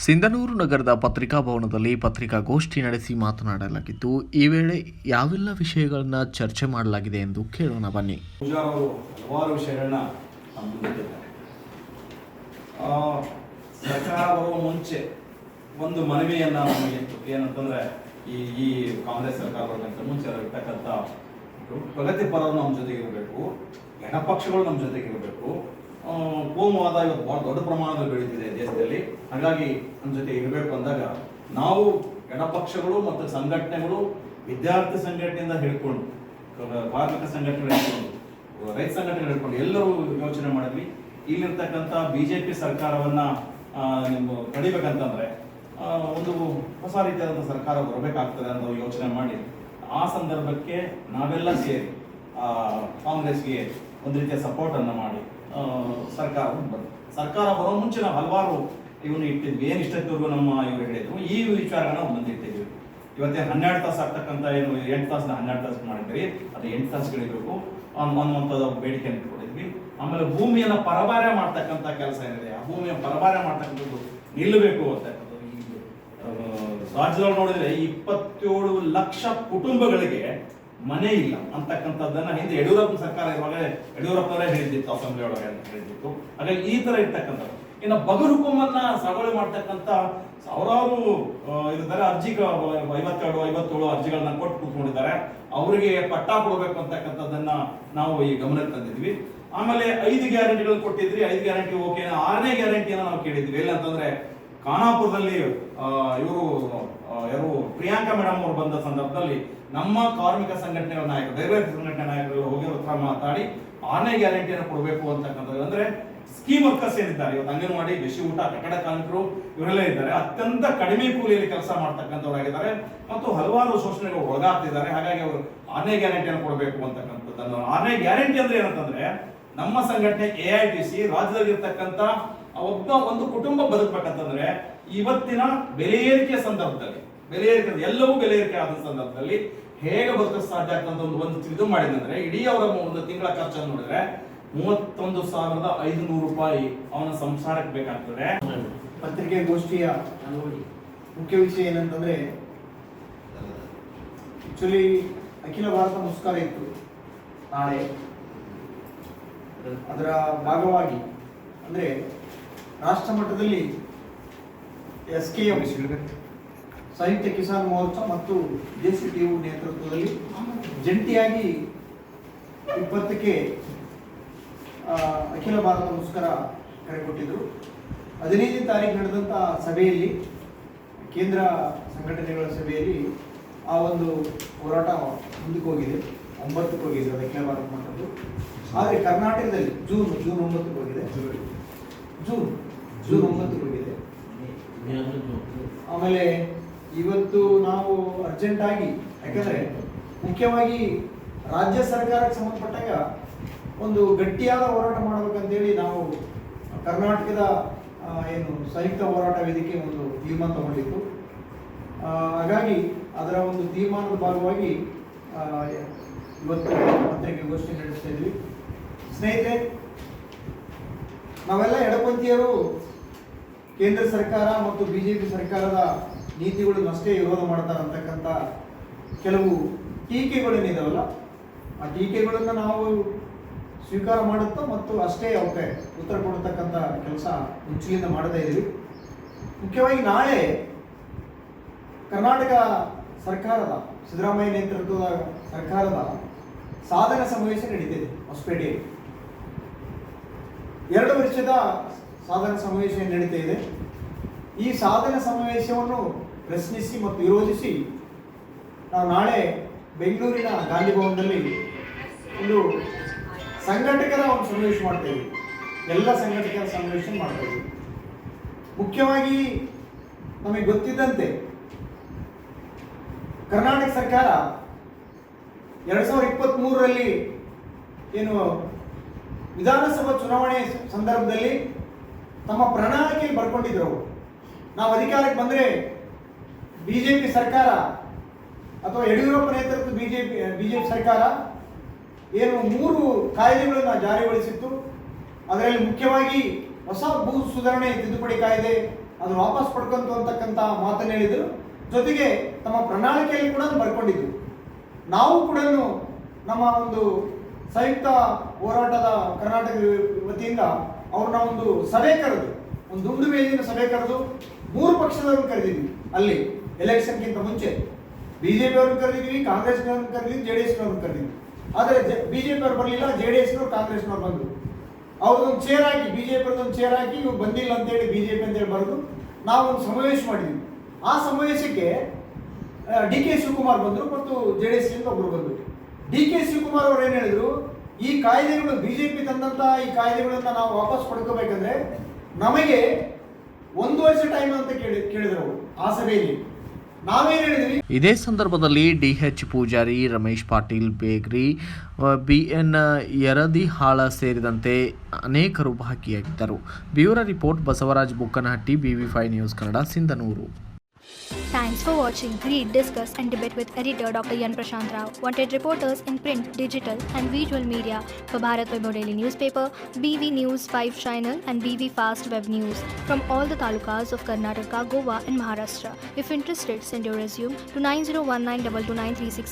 ಸಿಂಧನೂರು ನಗರದ ಪತ್ರಿಕಾ ಭವನದಲ್ಲಿ ಪತ್ರಿಕಾಗೋಷ್ಠಿ ನಡೆಸಿ ಮಾತನಾಡಲಾಗಿದ್ದು, ಈ ವೇಳೆ ಯಾವೆಲ್ಲ ವಿಷಯಗಳನ್ನು ಚರ್ಚೆ ಮಾಡಲಾಗಿದೆ ಎಂದು ಕೇಳೋಣ ಬನ್ನಿ. ಪೂಜಾರ್ ಅವರು ಹಲವಾರು ವಿಷಯಗಳನ್ನ ಮುಂದಿಟ್ಟಿದ್ದಾರೆ. ಸರ್ಕಾರ ಬರುವ ಮುಂಚೆ ಒಂದು ಮನವಿಯನ್ನ ನಮಗಿತ್ತು. ಏನಂತಂದ್ರೆ ಈ ಕಾಂಗ್ರೆಸ್ ಸರ್ಕಾರ ಬರೋದಕ್ಕಿಂತ ಮುಂಚೆ ಇರ್ತಕ್ಕಂಥ ಪ್ರಗತಿಪರರು ನಮ್ಮ ಜೊತೆಗೆ ಇರಬೇಕು, ಎಡಪಕ್ಷಗಳು ನಮ್ಮ ಜೊತೆಗೆ ಇರಬೇಕು. ಕೋಮುವಾದ ಇವತ್ತು ಬಹಳ ದೊಡ್ಡ ಪ್ರಮಾಣದಲ್ಲಿ ಬೆಳೀತಿದೆ ದೇಶದಲ್ಲಿ. ಹಾಗಾಗಿ ನಮ್ಮ ಜೊತೆ ಇರಬೇಕು ಅಂದಾಗ ನಾವು ಎಡಪಕ್ಷಗಳು ಮತ್ತು ಸಂಘಟನೆಗಳು, ವಿದ್ಯಾರ್ಥಿ ಸಂಘಟನೆಯಿಂದ ಹಿಡ್ಕೊಂಡು ಕಾರ್ಮಿಕ ಸಂಘಟನೆ ಹಿಡ್ಕೊಂಡು ರೈತ ಸಂಘಟನೆ ಹಿಡ್ಕೊಂಡು ಎಲ್ಲರೂ ಯೋಚನೆ ಮಾಡಿದ್ವಿ. ಇಲ್ಲಿರ್ತಕ್ಕಂಥ ಬಿಜೆಪಿ ಸರ್ಕಾರವನ್ನ ತಡಿಬೇಕಂತಂದ್ರೆ ಒಂದು ಹೊಸ ರೀತಿಯಾದಂಥ ಸರ್ಕಾರ ಬರಬೇಕಾಗ್ತದೆ ಅಂತ ಯೋಚನೆ ಮಾಡಿ ಆ ಸಂದರ್ಭಕ್ಕೆ ನಾವೆಲ್ಲ ಸೇರಿ ಕಾಂಗ್ರೆಸ್ಗೆ ಒಂದು ರೀತಿಯ ಸಪೋರ್ಟ್ ಅನ್ನು ಮಾಡಿ ಸರ್ಕಾರ ಬರೋ ಮುಂಚೆ ನಾವು ಹಲವಾರು ಇವನು ಇಟ್ಟಿದ್ವಿ. ಏನು ಇಷ್ಟದವರೆಗೂ ನಮ್ಮ ಇವರು ಹೇಳಿದ್ರು ಈ ವಿಚಾರಗಳನ್ನ ನಾವು ಮುಂದಿಟ್ಟಿದ್ವಿ. ಇವತ್ತೇ 12 ತಾಸು ಆಗ್ತಕ್ಕಂಥ ಏನು 8 ತಾಸನ್ನ 12 ತಾಸು ಮಾಡಿದ್ರಿ, ಅದು 8 ತಾಸುಗಳಿರ್ಬೇಕು ಅನ್ನುವಂಥದ್ದು ಬೇಡಿಕೆ ಇಟ್ಕೊಂಡಿದ್ವಿ. ಆಮೇಲೆ ಭೂಮಿಯನ್ನ ಪರಭಾರೆ ಮಾಡ್ತಕ್ಕಂಥ ಕೆಲಸ ಏನಿದೆ, ಆ ಭೂಮಿಯ ಪರಭಾರೆ ಮಾಡ್ತಕ್ಕಂಥದ್ದು ನಿಲ್ಲಬೇಕು ಅಂತಕ್ಕಂಥದ್ದು. ರಾಜ್ಯದಲ್ಲಿ ನೋಡಿದ್ರೆ 27 ಲಕ್ಷ ಕುಟುಂಬಗಳಿಗೆ ಮನೆ ಇಲ್ಲ ಅಂತಕ್ಕಂಥದ್ದನ್ನ ಹಿಂದೆ ಯಡಿಯೂರಪ್ಪ ಸರ್ಕಾರ ಇರುವಾಗ ಯಡಿಯೂರಪ್ಪನವರೇ ಹೇಳಿದ್ದಿತ್ತು, ಅಸೆಂಬ್ಲಿ ಒಳಗೆ ಹೇಳಿದ್ದಿತ್ತು. ಹಾಗಾಗಿ ಈ ತರ ಇರ್ತಕ್ಕಂಥದ್ದು. ಇನ್ನು ಬಗರ್ ಹುಕುಮನ್ನ ಸಾಗುವಳಿ ಮಾಡ್ತಕ್ಕಂಥ ಸಾವಿರಾರು ಇದ್ದಾರೆ. 57 ಅರ್ಜಿಗಳನ್ನ ಕೊಟ್ಟು ಕೂತ್ಕೊಂಡಿದ್ದಾರೆ. ಅವರಿಗೆ ಪಟ್ಟಾ ಕೊಡಬೇಕು ಅಂತಕ್ಕಂಥದ್ದನ್ನ ನಾವು ಈ ಗಮನಕ್ಕೆ ತಂದಿದ್ವಿ. ಆಮೇಲೆ 5 ಗ್ಯಾರಂಟಿಗಳು ಕೊಟ್ಟಿದ್ರಿ. 5 ಗ್ಯಾರಂಟಿ ಓಕೆ. 6ನೇ ಗ್ಯಾರಂಟಿಯನ್ನ ನಾವು ಕೇಳಿದ್ವಿ. ಎಲ್ಲ ಅಂತಂದ್ರೆ ಖಾನಾಪುರದಲ್ಲಿ ಇವರು ಯಾರು ಪ್ರಿಯಾಂಕಾ ಮೇಡಮ್ ಅವರು ಬಂದ ಸಂದರ್ಭದಲ್ಲಿ ನಮ್ಮ ಕಾರ್ಮಿಕ ಸಂಘಟನೆಗಳ ನಾಯಕರು, ಬೇರೆ ಬೇರೆ ಸಂಘಟನೆ ನಾಯಕರು ಹೋಗಿ ಹತ್ರ ಮಾತಾಡಿ 6ನೇ ಗ್ಯಾರಂಟಿಯನ್ನು ಕೊಡಬೇಕು ಅಂತಕ್ಕಂಥದ್ದು. ಅಂದ್ರೆ ಸ್ಕೀಮ್ ವರ್ಕರ್ಸ್ ಏನಿದ್ದಾರೆ, ಇವತ್ತು ಅಂಗನವಾಡಿ, ಬಿಸಿ ಊಟ, ಕಟ್ಟಡ ಕಾರ್ಮಿಕರು ಇವರೆಲ್ಲ ಇದ್ದಾರೆ. ಅತ್ಯಂತ ಕಡಿಮೆ ಕೂಲಿಯಲ್ಲಿ ಕೆಲಸ ಮಾಡ್ತಕ್ಕಂಥವರಾಗಿದ್ದಾರೆ ಮತ್ತು ಹಲವಾರು ಶೋಷಣೆಗಳು ಒಳಗಾಗ್ತಿದ್ದಾರೆ. ಹಾಗಾಗಿ ಅವರು 6ನೇ ಗ್ಯಾರಂಟಿಯನ್ನು ಕೊಡಬೇಕು ಅಂತಕ್ಕಂಥದ್ದನ್ನು. 6ನೇ ಗ್ಯಾರಂಟಿ ಅಂದ್ರೆ ಏನಂತಂದ್ರೆ ನಮ್ಮ ಸಂಘಟನೆ AITC ರಾಜ್ಯದಲ್ಲಿ ಇರ್ತಕ್ಕಂಥ ಒಂದು ಕುಟುಂಬ ಬದುಕಬೇಕಂತಂದ್ರೆ ಇವತ್ತಿನ ಬೆಲೆ ಏರಿಕೆ ಸಂದರ್ಭದಲ್ಲಿ, ಎಲ್ಲವೂ ಬೆಲೆ ಏರಿಕೆ ಆದ ಸಂದರ್ಭದಲ್ಲಿ ಹೇಗೆ ಬದುಕಲು ಸಾಧ್ಯ ಆಗ್ತಂತ ಒಂದು ಇದು ಮಾಡಿದಂದ್ರೆ ಇಡೀ ಅವರ ಒಂದು ತಿಂಗಳ ಖರ್ಚನ್ನು ನೋಡಿದ್ರೆ 31,500 ರೂಪಾಯಿ ಅವನ ಸಂಸಾರಕ್ಕೆ ಬೇಕಾಗ್ತದೆ. ಪತ್ರಿಕೆಗೋಷ್ಠಿಯ ಮುಖ್ಯ ವಿಷಯ ಏನಂತಂದ್ರೆ, ಆಕ್ಚುಲಿ ಅಖಿಲ ಭಾರತ ಮುಸ್ಕಾರ ಇತ್ತು ನಾಳೆ. ಅದರ ಭಾಗವಾಗಿ ಅಂದ್ರೆ ರಾಷ್ಟ್ರ ಮಟ್ಟದಲ್ಲಿ SKM ಸಂಯುಕ್ತ ಕಿಸಾನ್ ಮೋರ್ಚಾ ಮತ್ತು JCTU ನೇತೃತ್ವದಲ್ಲಿ ಜಂಟಿಯಾಗಿ 20ಕ್ಕೆ ಅಖಿಲ ಭಾರತ ಮುಸ್ಕರ ಕರೆ ಕೊಟ್ಟಿದ್ರು. 15ನೇ ತಾರೀಕು ನಡೆದಂಥ ಸಭೆಯಲ್ಲಿ, ಕೇಂದ್ರ ಸಂಘಟನೆಗಳ ಸಭೆಯಲ್ಲಿ ಆ ಒಂದು ಹೋರಾಟ ಮುಂದಕ್ಕೆ ಹೋಗಿದೆ. 9ಕ್ಕೆ ಹೋಗಿದೆ ಅದು ಅಖಿಲ ಭಾರತ ಮಟ್ಟದ್ದು. ಆದರೆ ಕರ್ನಾಟಕದಲ್ಲಿ ಜೂನ್ 9ಕ್ಕೆ ಹೋಗಿದೆ. ಜೂನ್ 9ಕ್ಕೆ ಹೋಗಿದೆ. ಆಮೇಲೆ ಇವತ್ತು ನಾವು ಅರ್ಜೆಂಟ್ ಆಗಿ, ಯಾಕಂದ್ರೆ ಮುಖ್ಯವಾಗಿ ರಾಜ್ಯ ಸರ್ಕಾರಕ್ಕೆ ಸಂಬಂಧಪಟ್ಟಾಗ ಒಂದು ಗಟ್ಟಿಯಾದ ಹೋರಾಟ ಮಾಡಬೇಕಂತೇಳಿ ನಾವು ಕರ್ನಾಟಕದ ಏನು ಸಂಯುಕ್ತ ಹೋರಾಟ ವೇದಿಕೆ ಒಂದು ತೀರ್ಮಾನ ತಗೊಂಡಿತ್ತು. ಹಾಗಾಗಿ ಅದರ ಒಂದು ತೀರ್ಮಾನದ ಭಾಗವಾಗಿ ಇವತ್ತು ಪತ್ರಿಕೆಗೋಷ್ಠಿ ನಡೆಸ್ತಾ ಇದ್ವಿ. ಸ್ನೇಹಿತರೆ, ನಾವೆಲ್ಲ ಎಡಪಂಥೀಯರು ಕೇಂದ್ರ ಸರ್ಕಾರ ಮತ್ತು BJP ಸರ್ಕಾರದ ನೀತಿಗಳನ್ನಷ್ಟೇ ವಿರೋಧ ಮಾಡ್ತಾರೆ ಅಂತಕ್ಕಂಥ ಕೆಲವು ಟೀಕೆಗಳೇನಿದಾವಲ್ಲ, ಆ ಟೀಕೆಗಳನ್ನು ನಾವು ಸ್ವೀಕಾರ ಮಾಡುತ್ತಾ ಮತ್ತು ಅಷ್ಟೇ ಅವಕ್ಕೆ ಉತ್ತರ ಕೊಡತಕ್ಕಂಥ ಕೆಲಸ ಮುಂಚಿನಿಂದ ಮಾಡ್ತಾ ಇದ್ದೀವಿ. ಮುಖ್ಯವಾಗಿ ನಾಳೆ ಕರ್ನಾಟಕ ಸರ್ಕಾರದ, ಸಿದ್ದರಾಮಯ್ಯ ನೇತೃತ್ವದ ಸರ್ಕಾರದ ಸಾಧನ ಸಮಾವೇಶ ನಡೀತಿದೆ ಹೊಸಪೇಟೆಯಲ್ಲಿ. 2 ವರ್ಷದ ಸಾಧನ ಸಮಾವೇಶ ನಡೀತಾ ಇದೆ. ಈ ಸಾಧನ ಸಮಾವೇಶವನ್ನು ಪ್ರಶ್ನಿಸಿ ಮತ್ತು ವಿರೋಧಿಸಿ ನಾವು ನಾಳೆ ಬೆಂಗಳೂರಿನ ಗಾಂಧಿ ಭವನದಲ್ಲಿ ಒಂದು ಸಂಘಟಕರ ಒಂದು ಸಮಾವೇಶ ಮಾಡ್ತಾ ಇದ್ದೀವಿ. ಎಲ್ಲ ಸಂಘಟಕರ ಸಮಾವೇಶ ಮಾಡ್ತಾ ಇದ್ದೀವಿ. ಮುಖ್ಯವಾಗಿ ನಮಗೆ ಗೊತ್ತಿದ್ದಂತೆ ಕರ್ನಾಟಕ ಸರ್ಕಾರ 2023ರಲ್ಲಿ ಏನು ವಿಧಾನಸಭಾ ಚುನಾವಣೆ ಸಂದರ್ಭದಲ್ಲಿ ತಮ್ಮ ಪ್ರಣಾಳಿಕೆಯಲ್ಲಿ ಬರ್ಕೊಂಡಿದ್ರು, ನಾವು ಅಧಿಕಾರಕ್ಕೆ ಬಂದರೆ BJP ಸರ್ಕಾರ ಅಥವಾ ಯಡಿಯೂರಪ್ಪ ನೇತೃತ್ವದ ಬಿಜೆಪಿ ಸರ್ಕಾರ ಏನು 3 ಕಾಯ್ದೆಗಳನ್ನು ಜಾರಿಗೊಳಿಸಿತ್ತು. ಅದರಲ್ಲಿ ಮುಖ್ಯವಾಗಿ ಹೊಸ ಭೂ ಸುಧಾರಣೆ ತಿದ್ದುಪಡಿ ಕಾಯ್ದೆ ಅದನ್ನು ವಾಪಸ್ ಪಡ್ಕೊಂತು ಅಂತಕ್ಕಂಥ ಮಾತನ್ನು ಹೇಳಿದರು. ಜೊತೆಗೆ ತಮ್ಮ ಪ್ರಣಾಳಿಕೆಯಲ್ಲಿ ಕೂಡ ಬರ್ಕೊಂಡಿದ್ರು. ನಾವು ಕೂಡ ನಮ್ಮ ಒಂದು ಸಂಯುಕ್ತ ಹೋರಾಟದ ಕರ್ನಾಟಕ ವತಿಯಿಂದ ಅವ್ರನ್ನ ಒಂದು ಸಭೆ ಕರೆದು, ಒಂದು ದುಂಡು ಮೇಲಿನ ಸಭೆ ಕರೆದು 3 ಪಕ್ಷದವ್ರನ್ನ ಕರೆದಿದ್ವಿ. ಅಲ್ಲಿ ಎಲೆಕ್ಷನ್ಗಿಂತ ಮುಂಚೆ ಬಿಜೆಪಿ ಅವ್ರನ್ನ ಕರೆದಿದ್ವಿ, ಕಾಂಗ್ರೆಸ್ನವ್ರನ್ನ ಕರೆದಿದ್ವಿ, JDS-ನವ್ರನ್ನ ಕರೆದಿದ್ವಿ. ಆದರೆ ಬಿಜೆಪಿ ಅವ್ರು ಬರಲಿಲ್ಲ, JDS-ನವ್ರು ಕಾಂಗ್ರೆಸ್ನವ್ರು ಬಂದರು. ಅವ್ರದ್ದೊಂದು ಚೇರ್ ಹಾಕಿ, ಬಿಜೆಪಿ ಅವ್ರದ್ದೊಂದು ಚೇರ್ ಹಾಕಿ ಇವ್ರು ಬಂದಿಲ್ಲ ಅಂತೇಳಿ ಬಿಜೆಪಿ ಅಂತೇಳಿ ಬರೆದು ನಾವು ಒಂದು ಸಮಾವೇಶ ಮಾಡಿದ್ವಿ. ಆ ಸಮಾವೇಶಕ್ಕೆ DK ಶಿವಕುಮಾರ್ ಬಂದರು ಮತ್ತು JDS-ನಿಂದ ಒಬ್ಬರು ಬಂದರು. DK ಶಿವಕುಮಾರ್ ಅವರು ಏನು ಹೇಳಿದ್ರು, ಈ ಕಾಯ್ದೆಗಳು ಬಿಜೆಪಿ ತಂದಂತ ಈ ಕಾಯ್ದೆಗಳನ್ನ ನಾವು ವಾಪಸ್ ಪಡ್ಕೋಬೇಕಂದ್ರೆ ನಮಗೆ 1 ವರ್ಷ ಟೈಮ್ ಅಂತ ಕೇಳಿದ್ರು ಅವರು ಆ ಸಭೆಯಲ್ಲಿ. ನಾವೇನು ಹೇಳಿದ್ವಿ, ಇದೇ ಸಂದರ್ಭದಲ್ಲಿ DH ಪೂಜಾರಿ, ರಮೇಶ್ ಪಾಟೀಲ್ ಬೇಗ್ರಿ, BN ಯರದಿಹಾಳ ಸೇರಿದಂತೆ ಅನೇಕರು ಭಾಗಿಯಾಗಿದ್ದರು. Bureau report Basavaraj Bukkanahatti, BV5 news Kannada, Sindhanur. Thanks for watching. Read, discuss and debate with editor Dr. Yan Prashant Rao. Wanted reporters in print, digital and visual media for Bharat Vaibhav Daily Newspaper, BV News 5 Channel and BV Fast Web News from all the talukas of Karnataka, Goa and Maharashtra. If interested, send your resume to 9019229369.